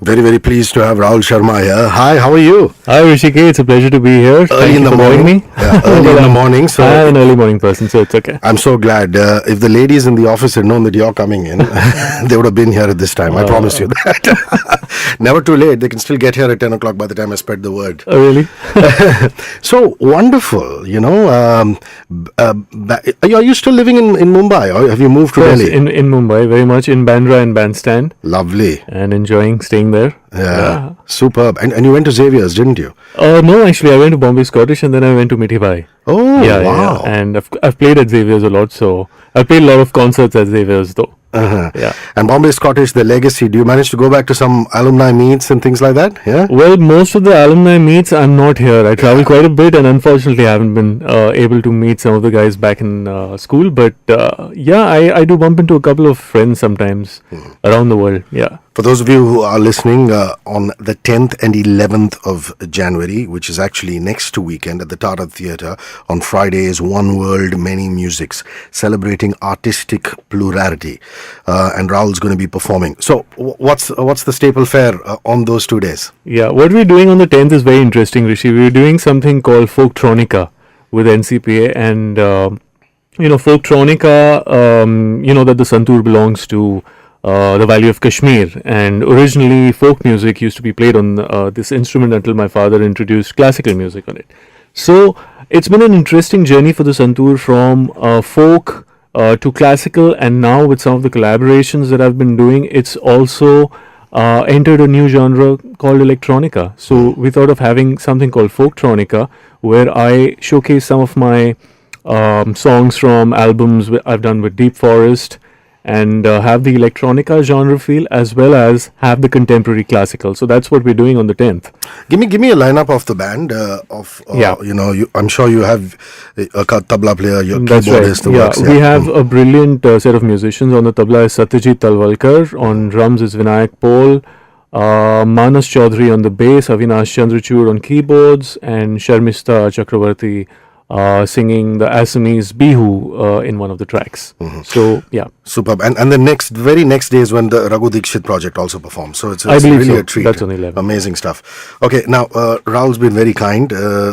Very, very pleased to have Rahul Sharma here. Hi, how are you? Hi Rishikesh, it's a pleasure to be here. Early in the morning. Me. Yeah, early in the morning. So I'm an early morning person, so it's okay. I'm so glad. If the ladies in the office had known that you're coming in, they would have been here at this time. I promise you that. Never too late. They can still get here at 10 o'clock by the time I spread the word. Oh, really? So wonderful. You know, are you still living in Mumbai, or have you moved to Delhi? In Mumbai, very much in Bandra and Bandstand. Lovely. And enjoying staying there. Yeah. Superb. And you went to Xavier's, didn't you? No, actually, I went to Bombay Scottish and then I went to Mithibai. Oh, yeah, wow. Yeah. And I've played at Xavier's a lot, so I've played a lot of concerts at Xavier's though. Uh-huh. Yeah. And Bombay Scottish, the legacy, do you manage to go back to some alumni meets and things like that? Yeah. Well, most of the alumni meets, I'm not here. I travel quite a bit and unfortunately I haven't been able to meet some of the guys back in school. But yeah, I do bump into a couple of friends sometimes around the world. Yeah. For those of you who are listening, on the 10th and 11th of January, which is actually next weekend at the Tata Theatre, on Friday is One World, Many Musics, celebrating artistic plurality. And Rahul's going to be performing. So what's the staple fare on those 2 days? Yeah, what we're doing on the 10th is very interesting, Rishi. We're doing something called Folktronica with NCPA. And, Folktronica, that the Santoor belongs to the Valley of Kashmir, and originally folk music used to be played on this instrument until my father introduced classical music on it. So it's been an interesting journey for the Santoor from folk to classical, and now with some of the collaborations that I've been doing, it's also entered a new genre called electronica. So we thought of having something called Folktronica, where I showcase some of my songs from albums I've done with Deep Forest, and have the electronica genre feel as well as have the contemporary classical. So that's what we're doing on the 10th. Give me a lineup of the band. I'm sure you have a tabla player, your keyboardist. Right. We have a brilliant set of musicians. On the tabla is Satyajit Talwalkar. On drums is Vinayak Paul. Manas Chaudhary on the bass. Avinash Chandrachud on keyboards. And Sharmista Chakravarti singing the Assamese Bihu in one of the tracks. Mm-hmm. So, yeah. Superb. And the very next day is when the Raghu Dikshit project also performs. So it's really a treat. That's on 11. Amazing stuff. Okay, now Rahul's been very kind.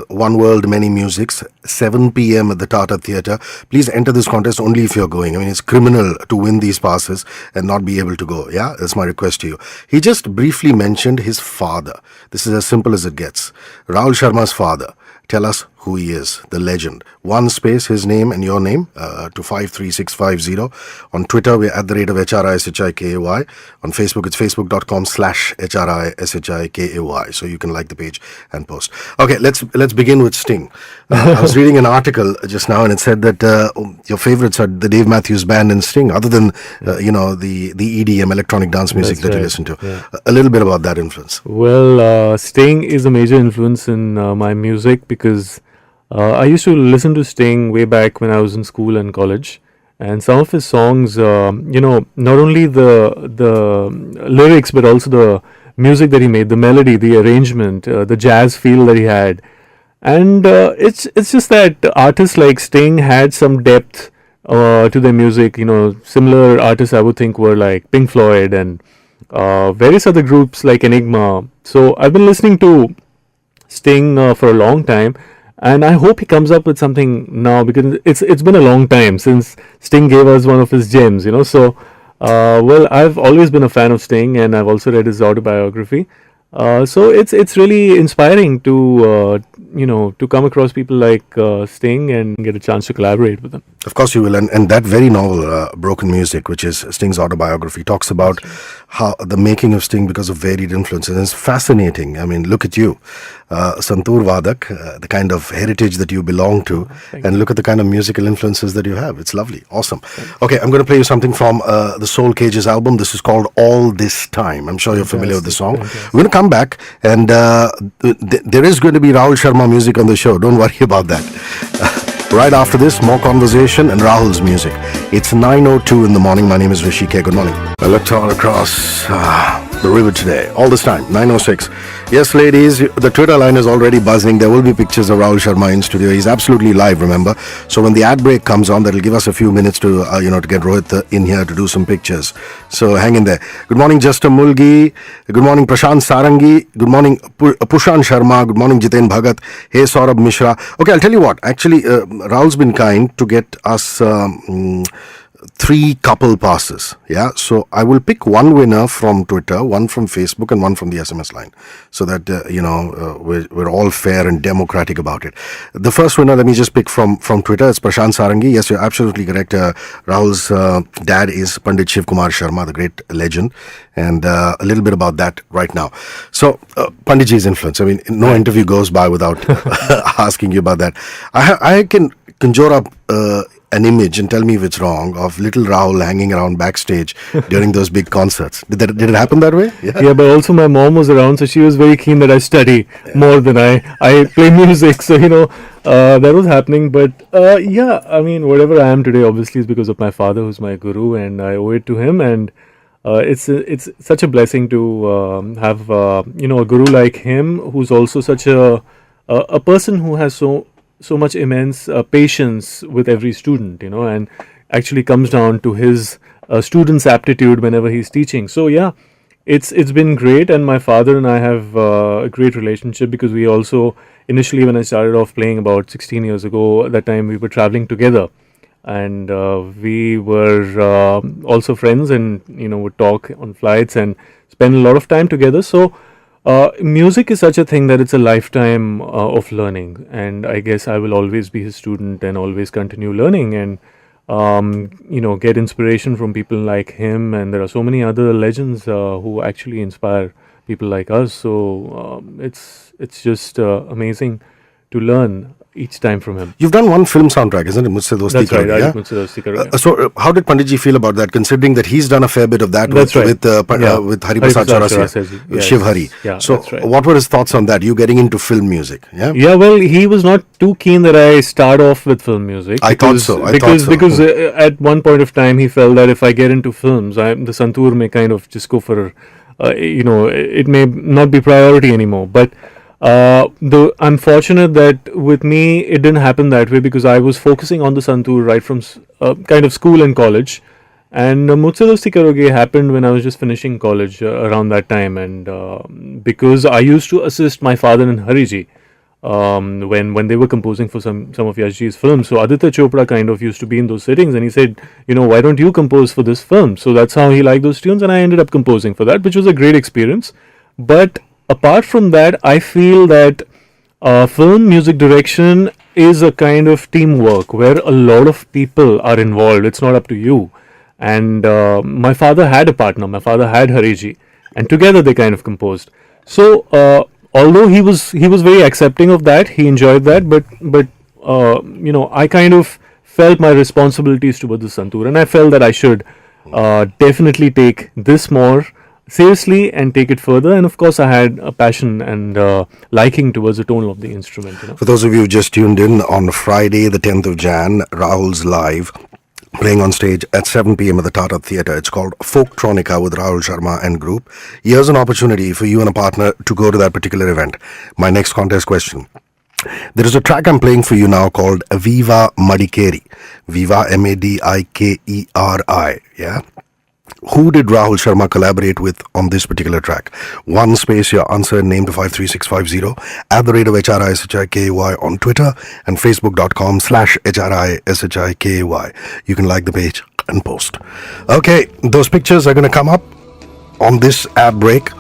One World, Many Musics, 7 p.m. at the Tata Theatre. Please enter this contest only if you're going. I mean, it's criminal to win these passes and not be able to go. Yeah, that's my request to you. He just briefly mentioned his father. This is as simple as it gets. Rahul Sharma's father. Tell us who he is, the legend. One space, his name and your name to 53650. On Twitter, we're at the rate of HRISHIKAY. On Facebook, it's facebook.com/HRISHIKAY. So you can like the page and post. Okay, let's begin with Sting. I was reading an article just now and it said that your favorites are the Dave Matthews Band and Sting, other than, the EDM, electronic dance music you listen to. Yeah. A little bit about that influence. Well, Sting is a major influence in my music because I used to listen to Sting way back when I was in school and college, and some of his songs, not only the lyrics but also the music that he made, the melody, the arrangement, the jazz feel that he had, and it's just that artists like Sting had some depth to their music. Similar artists I would think were like Pink Floyd and various other groups like Enigma. So I've been listening to Sting for a long time, and I hope he comes up with something now, because it's been a long time since Sting gave us one of his gems, So, I've always been a fan of Sting, and I've also read his autobiography. So it's really inspiring to come across people like Sting and get a chance to collaborate with them. Of course you will, and that very novel, Broken Music, which is Sting's autobiography, talks about how the making of Sting because of varied influences. It's fascinating. I mean, look at you, Santoor Vadak, the kind of heritage that you belong to, and look at the kind of musical influences that you have. It's lovely, awesome. Okay, I'm going to play you something from the Soul Cages album. This is called All This Time. I'm sure you're familiar with the song. We're going to come back, and there is going to be Rahul Sharma music on the show. Don't worry about that. Right after this, more conversation and Rahul's music. It's 9:02 in the morning. My name is Rishi K. Good morning. I looked all across the river today. All this time, 9:06. Yes, ladies, the Twitter line is already buzzing. There will be pictures of Rahul Sharma in studio. He's absolutely live, remember? So when the ad break comes on, that'll give us a few minutes to, to get Rohit in here to do some pictures. So hang in there. Good morning, Justin Mulgi. Good morning, Prashant Sarangi. Good morning, Pushan Sharma. Good morning, Jiten Bhagat. Hey, Saurabh Mishra. Okay, I'll tell you what. Actually, Rahul's been kind to get us 3 couple passes. Yeah, so I will pick one winner from Twitter, one from Facebook, and one from the SMS line, so that we're all fair and democratic about it. The first winner, let me just pick from Twitter. It's Prashant Sarangi. Yes, you're absolutely correct. Rahul's dad is Pandit Shiv Kumar Sharma, the great legend, and a little bit about that right now. So Panditji's influence. I mean, no interview goes by without asking you about that. I can conjure up an image, and tell me if it's wrong, of little Rahul hanging around backstage during those big concerts. Did it happen that way? Yeah, but also my mom was around, so she was very keen that I study more than I play music. So that was happening. But yeah, I mean, whatever I am today, obviously, is because of my father, who's my guru, and I owe it to him. And it's such a blessing to have a guru like him, who's also such a person who has so much immense patience with every student, and actually comes down to his student's aptitude whenever he's teaching. So yeah, it's been great, and my father and I have a great relationship, because we also, initially when I started off playing about 16 years ago, at that time we were traveling together, and we were also friends, and would talk on flights and spend a lot of time together. So music is such a thing that it's a lifetime of learning, and I guess I will always be his student and always continue learning, and get inspiration from people like him. And there are so many other legends who actually inspire people like us. So it's just amazing to learn each time from him. You've done one film soundtrack, isn't it? Mujhse Dosti That's right. Karoge, yeah? Mujhse Dosti Karoge. So how did Panditji feel about that, considering that he's done a fair bit of that with Hariprasad Chaurasia, Shiv Hari? Yeah, so that's right. what were his thoughts on that, you getting into film music? Yeah, well, he was not too keen that I start off with film music. I thought so. Because at one point of time he felt that if I get into films, the Santoor may kind of just go for, it may not be priority anymore. But I'm fortunate that with me it didn't happen that way, because I was focusing on the Santoor right from kind of school and college. And Mujhse Dosti Karoge happened when I was just finishing college around that time, and because I used to assist my father and Hariji when they were composing for some of Yashji's films. So Aditya Chopra kind of used to be in those sittings, and he said, why don't you compose for this film? So that's how he liked those tunes, and I ended up composing for that, which was a great experience. But apart from that, I feel that film music direction is a kind of teamwork where a lot of people are involved. It's not up to you. And my father had a partner. My father had Hariji, and together they kind of composed. So although he was very accepting of that, he enjoyed that. But I kind of felt my responsibilities towards the Santoor, and I felt that I should definitely take this more seriously and take it further. And of course I had a passion and liking towards the tone of the instrument. For those of you who just tuned in, on Friday the 10th of Jan, Rahul's live, playing on stage at 7 p.m. at the Tata Theatre. It's called Folktronica with Rahul Sharma and group. Here's an opportunity for you and a partner to go to that particular event. My next contest question: there is a track I'm playing for you now called Viva Madikeri. Viva, Madikeri. Yeah. Who did Rahul Sharma collaborate with on this particular track? One space, your answer, name to 53650, @HRISHIKAY on Twitter, and facebook.com/HRISHIKAY. You can like the page and post. Okay, those pictures are going to come up on this ad break,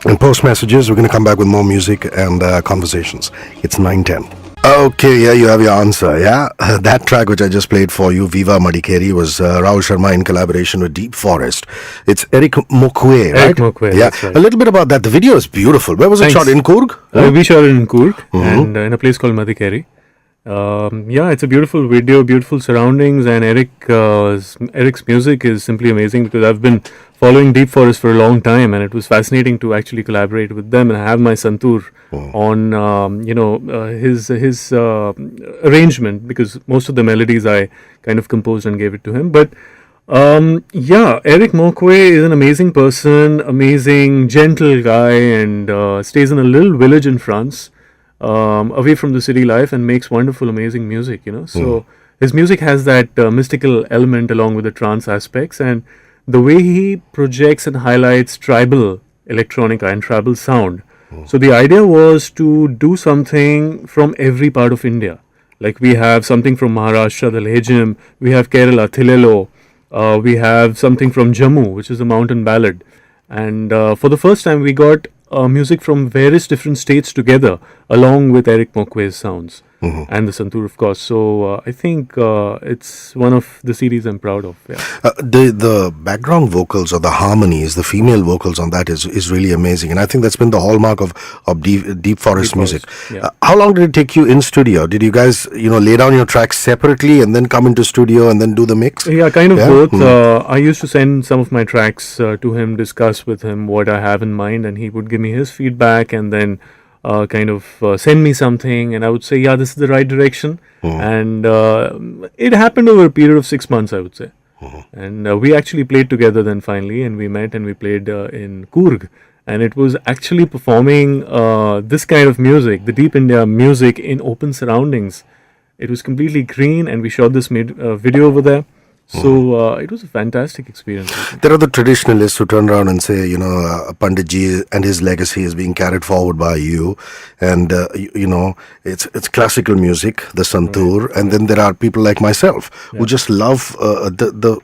and post messages. We're going to come back with more music and conversations. It's 9:10. Okay, yeah, you have your answer, yeah? That track which I just played for you, Viva Madikeri, was Rahul Sharma in collaboration with Deep Forest. It's Eric Mokwe, right? Eric Mokwe, yeah. that's right. A little bit about that. The video is beautiful. Where was it shot? In Coorg? We shot it in Coorg, and in a place called Madikeri. It's a beautiful video, beautiful surroundings, and Eric's music is simply amazing, because I've been following Deep Forest for a long time, and it was fascinating to actually collaborate with them and have my santoor on his arrangement, because most of the melodies I kind of composed and gave it to him. But Eric Mokwe is an amazing person, amazing, gentle guy, and stays in a little village in France, away from the city life, and makes wonderful, amazing music, So his music has that mystical element along with the trance aspects, and the way he projects and highlights tribal electronica and tribal sound. So the idea was to do something from every part of India. Like we have something from Maharashtra, the Lejim, we have Kerala, Thilelo, we have something from Jammu, which is a mountain ballad. And for the first time, we got music from various different states together, along with Eric Mokwe's sounds and the santoor, of course. So I think it's one of the series I'm proud of. Yeah. The background vocals or the harmonies, the female vocals on that is really amazing, and I think that's been the hallmark of Deep Forest music. Yeah. How long did it take you in studio? Did you guys lay down your tracks separately and then come into studio and then do the mix? Yeah, kind of both. I used to send some of my tracks to him, discuss with him what I have in mind, and he would give me his feedback, and then send me something, and I would say, yeah, this is the right direction. And it happened over a period of 6 months, I would say. And we actually played together then finally, and we met and we played in Coorg. And it was actually performing this kind of music, the Deep India music, in open surroundings. It was completely green, and we shot this video over there. So it was a fantastic experience. There are the traditionalists who turn around and say, Panditji and his legacy is being carried forward by you, and it's classical music, the santoor, and then there are people like myself who just love the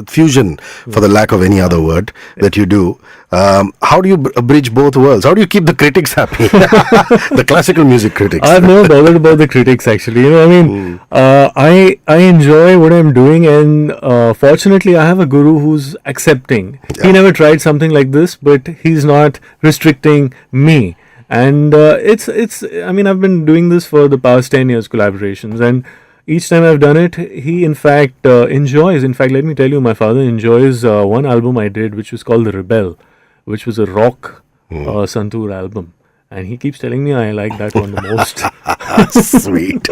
fusion, for the lack of any other word, that you do. How do you bridge both worlds? How do you keep the critics happy? The classical music critics. I've never bothered about the critics, actually. I enjoy what I'm doing, and fortunately I have a guru who's accepting. He never tried something like this, but he's not restricting me. And I've been doing this for the past 10 years, collaborations, and each time I've done it, he in fact enjoys. In fact, let me tell you, my father enjoys one album I did, which was called The Rebel, which was a rock santoor album. And he keeps telling me I like that one the most. Sweet.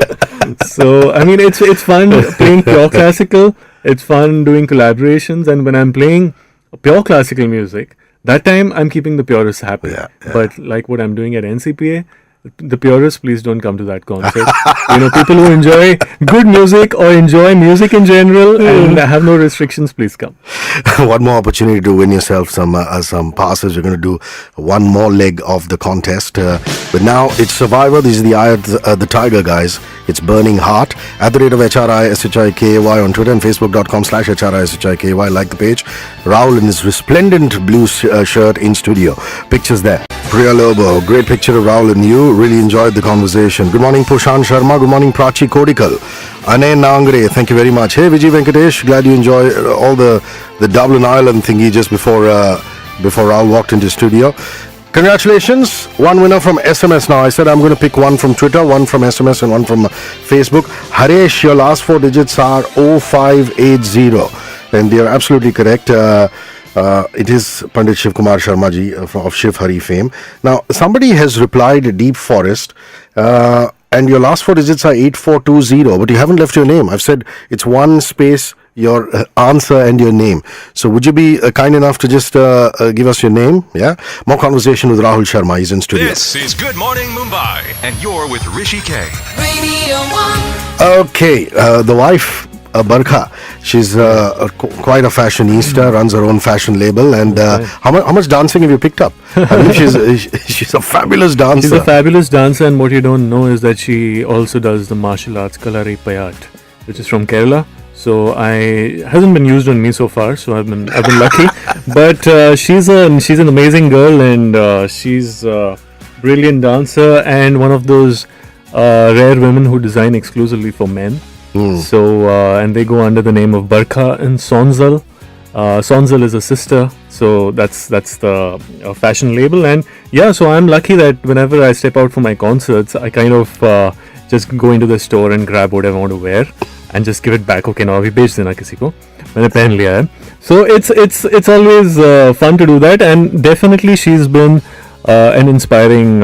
So, it's fun playing pure classical. It's fun doing collaborations. And when I'm playing pure classical music, that time I'm keeping the purists happy. But like what I'm doing at NCPA, the purists, please don't come to that concert. People who enjoy good music or enjoy music in general and have no restrictions, please come. One more opportunity to win yourself some passes. We're going to do one more leg of the contest. But now it's Survivor. This is the Eye of the Tiger, guys. It's Burning Heart. At the rate of HRISHIKY on Twitter and Facebook.com/HRISHIKY. Like the page. Rahul in his resplendent blue shirt in studio. Pictures there. Priya Lobo, great picture of Rahul and you. Really enjoyed the conversation. Good morning, Pushan Sharma. Good morning, Prachi Kodikal. Ane Nangre, thank you very much. Hey, Vijay Venkatesh, glad you enjoyed all the Dublin Ireland thingy just before Rahul walked into studio. Congratulations, one winner from SMS now. I said I'm going to pick one from Twitter, one from SMS and one from Facebook. Haresh, your last four digits are 0580. And you're absolutely correct. It is Pandit Shiv Kumar Sharma ji of Shiv Hari fame. Now, somebody has replied Deep Forest, and your last four digits are 8420, but you haven't left your name. I've said it's one space, your answer and your name. So would you be kind enough to just give us your name? Yeah. More conversation with Rahul Sharma. He's in studio. This is Good Morning Mumbai, and you're with Rishi K. Radio 1. Okay, the wife, Barkha, she's quite a fashionista, runs her own fashion label, and how much dancing have you picked up? I mean, she's a fabulous dancer. She's a fabulous dancer, and what you don't know is that she also does the martial arts Kalari Payat, which is from Kerala. So hasn't been used on me so far, so I've been lucky. But she's an amazing girl, and she's a brilliant dancer, and one of those rare women who design exclusively for men. So and they go under the name of Barkha and Sonzal. Sonzal is a sister, so that's the fashion label. And yeah, so I'm lucky that whenever I step out for my concerts, I kind of just go into the store and grab whatever I want to wear and just give it back. Okay, now abhi bech dena kisi ko. मैंने पहन लिया है. So it's always fun to do that, and definitely she's been an inspiring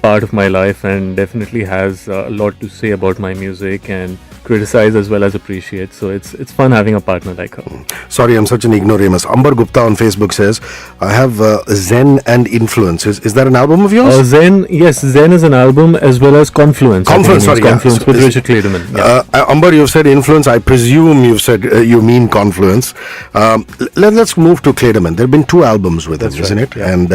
part of my life, and definitely has a lot to say about my music and criticize as well as appreciate. So it's fun having a partner like her. Sorry, I'm such an ignoramus. Ambar Gupta on Facebook says, I have Zen and Influences. Is that an album of yours? Zen, yes, Zen is an album, as well as Confluence. Confluence, sorry, yeah. Confluence with Richard Clayderman. Yeah. Amber, you've said Influence. I presume you've said you mean Confluence. Let's move to Clayderman. There have been 2 albums with him, isn't it? Yeah. And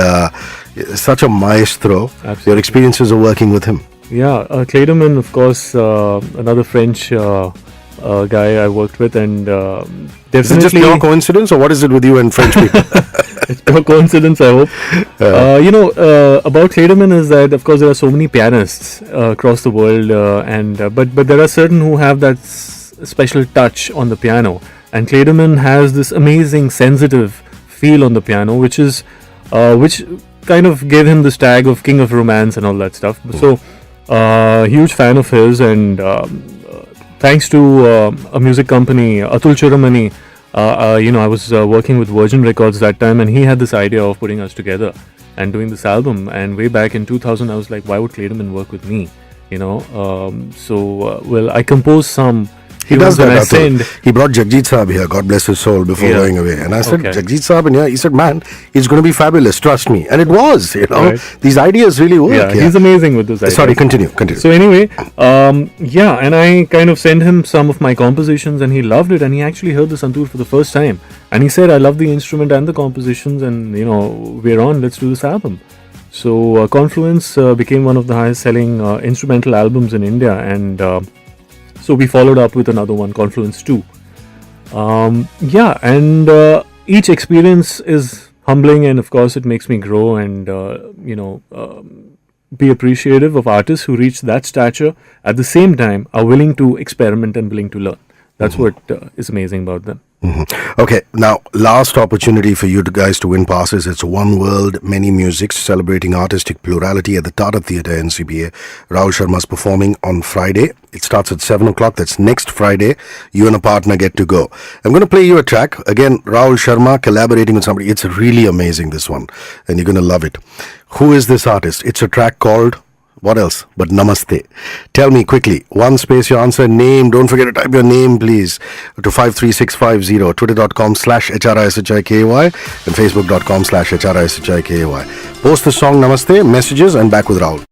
such a maestro. Absolutely. Your experiences of working with him. Yeah, Clayderman, of course, another French guy I worked with, and definitely. Is it just pure coincidence, or what is it with you and French people? It's pure coincidence, I hope. About Clayderman is that, of course, there are so many pianists across the world, but there are certain who have that special touch on the piano, and Clayderman has this amazing sensitive feel on the piano, which kind of gave him this tag of King of Romance and all that stuff. So. Huge fan of his, and thanks to a music company, Atul Chiramani, I was working with Virgin Records that time, and he had this idea of putting us together and doing this album. And way back in 2000, I was like, why would Clayderman work with me? I composed some. He does that. I send. He brought Jagjit Saab here, God bless his soul, before going away. And I said, Jagjit Saab, and he said, man, it's going to be fabulous, trust me. And it was, Right. These ideas really work. Yeah, he's amazing with this idea. Sorry, continue. So anyway, and I kind of sent him some of my compositions, and he loved it, and he actually heard the santoor for the first time. And he said, I love the instrument and the compositions, and, we're on, let's do this album. So Confluence became one of the highest selling instrumental albums in India, and so we followed up with another one, Confluence 2. Each experience is humbling, and of course it makes me grow and be appreciative of artists who reach that stature, at the same time are willing to experiment and willing to learn. That's what is amazing about them. Mm-hmm. Okay, now last opportunity for you guys to win passes. It's One World, Many Musics, celebrating artistic plurality at the Tata Theatre, NCBA. Rahul Sharma's performing on Friday. It starts at 7 o'clock. That's next Friday. You and a partner get to go. I'm going to play you a track. Again, Rahul Sharma collaborating with somebody. It's really amazing, this one. And you're going to love it. Who is this artist? It's a track called... what else but Namaste? Tell me quickly. One space your answer, name. Don't forget to type your name, please, to 53650. Twitter.com/HRISHIKAY and Facebook.com/HRISHIKAY. Post the song Namaste, messages, and back with Rahul.